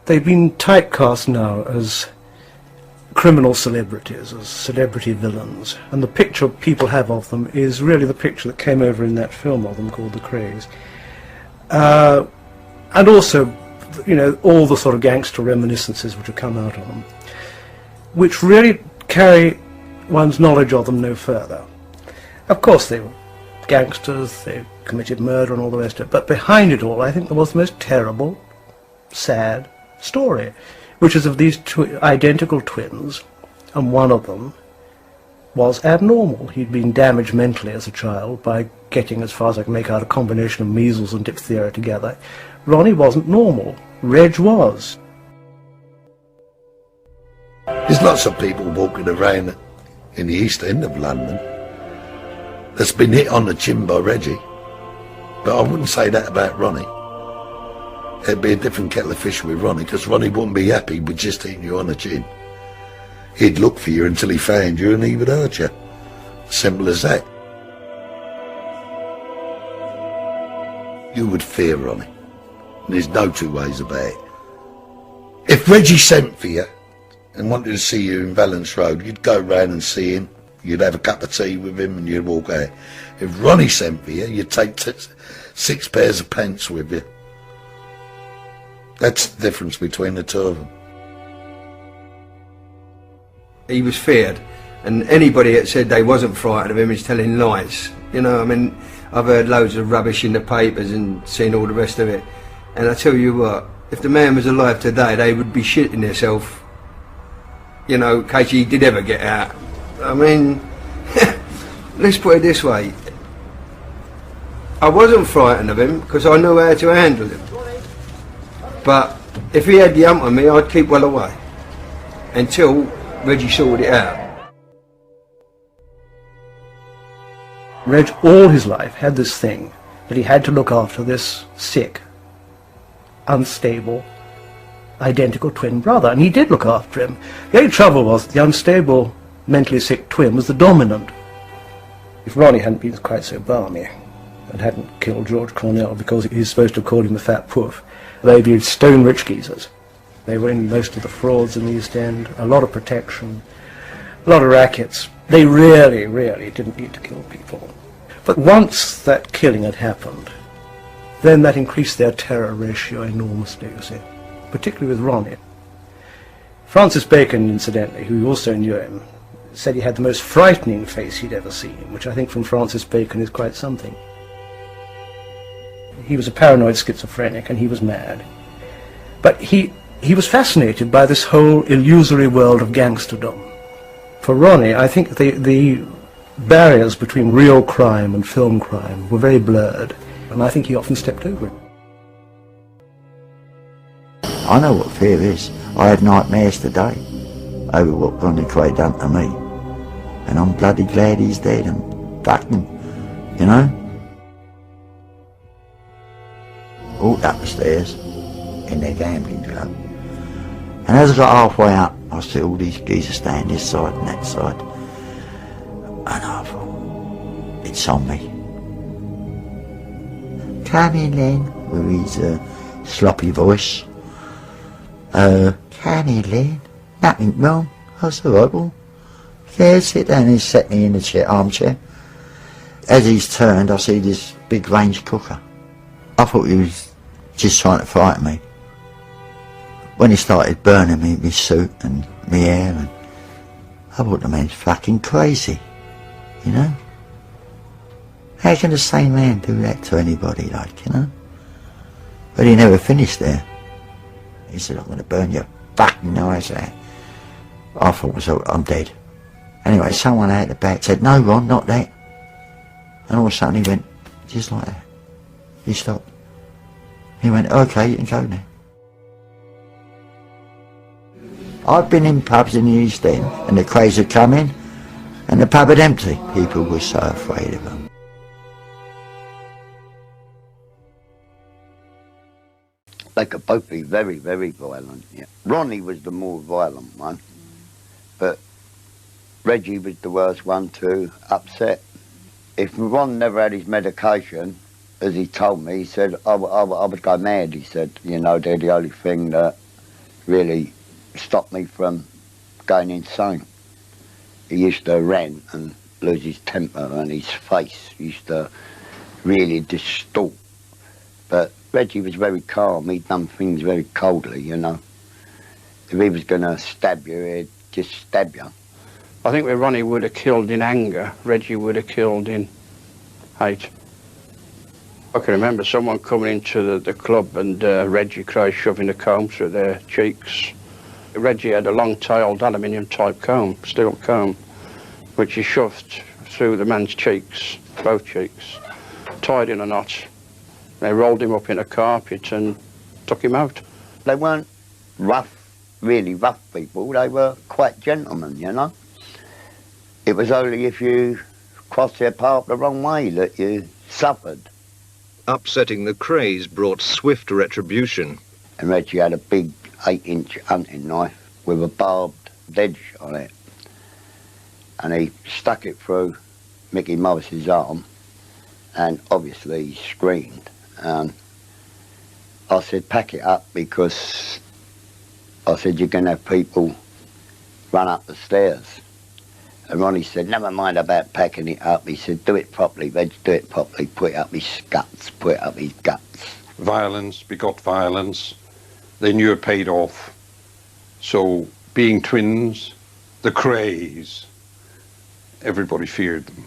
They've been typecast now as criminal celebrities, as celebrity villains, and the picture people have of them is really the picture that came over in that film of them called The Krays. And also, you know, all the sort of gangster reminiscences which have come out of them, which really carry one's knowledge of them no further. Of course they were gangsters, they committed murder and all the rest of it, but behind it all I think there was the most terrible, sad story, which is of these identical twins, and one of them was abnormal. He'd been damaged mentally as a child by getting, as far as I can make out, a combination of measles and diphtheria together. Ronnie wasn't normal. Reg was. There's lots of people walking around in the East End of London that's been hit on the chin by Reggie, but I wouldn't say that about Ronnie. It'd be a different kettle of fish with Ronnie, because Ronnie wouldn't be happy with just hitting you on the chin. He'd look for you until he found you and he would hurt you. Simple as that. You would fear Ronnie. There's no two ways about it. If Reggie sent for you and wanted to see you in Valence Road, you'd go round and see him, you'd have a cup of tea with him and you'd walk out. If Ronnie sent for you, you'd take 6 pairs of pants with you. That's the difference between the two of them. He was feared, and anybody that said they wasn't frightened of him is telling lies. You know, I mean, I've heard loads of rubbish in the papers and seen all the rest of it, and I tell you what, if the man was alive today, they would be shitting themselves, you know, in case he did ever get out. I mean, let's put it this way, I wasn't frightened of him because I knew how to handle him. But if he had the hump on me, I'd keep well away until Reggie sorted it out. Reg all his life had this thing that he had to look after this sick, unstable, identical twin brother, and he did look after him. The only trouble was the unstable, mentally sick twin was the dominant. If Ronnie hadn't been quite so balmy and hadn't killed George Cornell because he's supposed to have called him the fat poof, they'd be stone-rich geezers. They were in most of the frauds in the East End, a lot of protection, a lot of rackets. They really, really didn't need to kill people. But once that killing had happened, then that increased their terror ratio enormously, you see, particularly with Ronnie. Francis Bacon, incidentally, who also knew him, said he had the most frightening face he'd ever seen, which I think from Francis Bacon is quite something. He was a paranoid schizophrenic and he was mad. But he was fascinated by this whole illusory world of gangsterdom. For Ronnie, I think the barriers between real crime and film crime were very blurred, and I think he often stepped over it. I know what fear is. I had nightmares today over what Ronnie Kray done to me. And I'm bloody glad he's dead and fucking, you know. Walked up the stairs in their gambling club, and as I got halfway up I see all these geezers standing this side and that side, and I thought, it's on me. Come in then, with his sloppy voice. Come in then, nothing wrong. I said, alright, well, yeah, sit down. He sat me in the armchair. As he's turned, I see this big range cooker. I thought he was just trying to frighten me. When he started burning me, my suit and my hair, and I thought the man's fucking crazy, you know? How can the same man do that to anybody, like, you know? But he never finished there. He said, I'm going to burn your fucking eyes out. I thought, I'm dead. Anyway, someone out the back said, no, Ron, not that. And all of a sudden he went, just like that. He stopped. He went, okay, you can go now. I've been in pubs in the East End, and the Krays had come in, and the pub had empty. People were so afraid of them. They could both be very, very violent. Yeah. Ronnie was the more violent one, but Reggie was the worst one to upset. If Ron never had his medication, as he told me, he said, I would go mad. He said, you know, they're the only thing that really stopped me from going insane. He used to rant and lose his temper, and his face used to really distort. But Reggie was very calm. He'd done things very coldly, you know. If he was going to stab you, he'd just stab you. I think where Ronnie would have killed in anger, Reggie would have killed in hate. I can remember someone coming into the club and Reggie Kray shoving a comb through their cheeks. Reggie had a long-tailed aluminium-type comb, steel comb, which he shoved through the man's cheeks, both cheeks, tied in a knot. They rolled him up in a carpet and took him out. They weren't rough, really rough people. They were quite gentlemen, you know. It was only if you crossed their path the wrong way that you suffered. Upsetting the Krays brought swift retribution. And Reggie had a big 8-inch hunting knife with a barbed edge on it. And he stuck it through Mickey Morris's arm, and obviously he screamed. I said, pack it up, because I said, you're going to have people run up the stairs. And Ronnie said, never mind about packing it up. He said, do it properly, Reg, do it properly. Put it up his guts, put it up his guts. Violence begot violence. They knew it paid off. So, being twins, the Krays, everybody feared them.